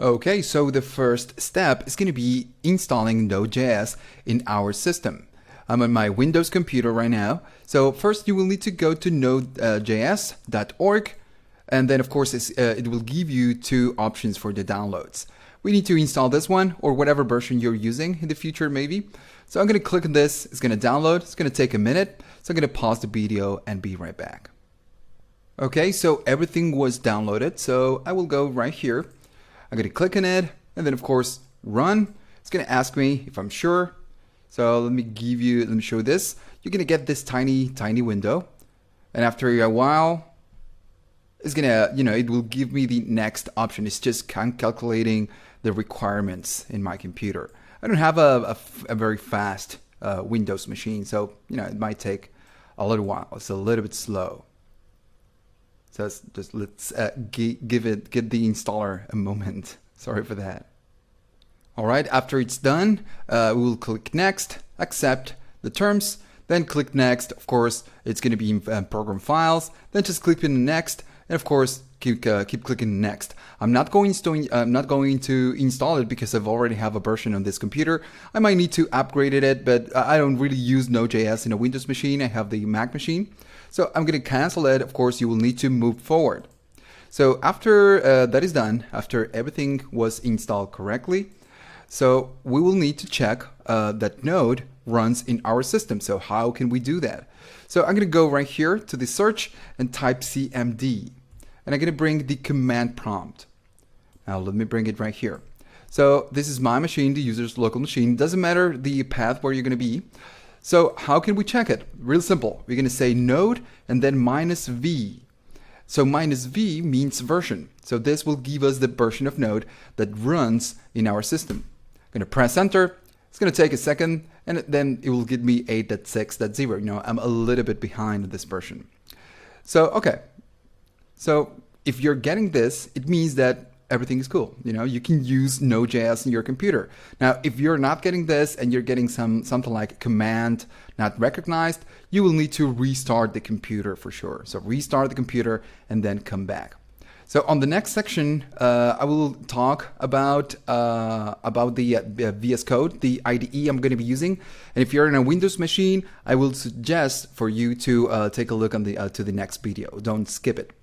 Okay, so the first step is going to be installing Node.js in our system. I'm on my Windows computer right now. So first you will need to go to nodejs.org, and then of course it will give you two options for the downloads. We need to install this one or whatever version you're using in the future maybe. So I'm going to click on this, it's going to download, it's going to take a minute. So I'm going to pause the video and be right back. Okay, so everything was downloaded, so I will go right here. I'm going to click on it, and then of course, run. It's going to ask me if I'm sure. So let me show this. You're going to get this tiny window. And after a while, it's going to, it will give me the next option. It's just calculating the requirements in my computer. I don't have a very fast Windows machine, so, it might take a little while. It's a little bit slow. So let's give the installer a moment. Sorry for that. All right, after it's done, we will click next, accept the terms, then click next. Of course, it's going to be in program files. Then just click in next, and of course, keep clicking next. I'm not going to install it because I've already have a version on this computer. I might need to upgrade it, but I don't really use Node.js in a Windows machine. I have the Mac machine. So I'm going to cancel it. Of course, you will need to move forward. So after that is done, after everything was installed correctly, so we will need to check that Node runs in our system. So how can we do that? So I'm going to go right here to the search and type cmd. And I'm going to bring the command prompt. Now let me bring it right here. So this is my machine, the user's local machine. Doesn't matter the path where you're going to be. So how can we check it? Real simple. We're going to say node and then -v. So -v means version. So this will give us the version of Node that runs in our system. I'm going to press enter. It's going to take a second and then it will give me 8.6.0. I'm a little bit behind this version. So, okay. So if you're getting this, it means that everything is cool. You can use Node.js in your computer. Now, if you're not getting this and you're getting something like command not recognized, you will need to restart the computer for sure. So restart the computer and then come back. So on the next section, I will talk about the VS Code, the IDE I'm going to be using. And if you're in a Windows machine, I will suggest for you to take a look on to the next video. Don't skip it.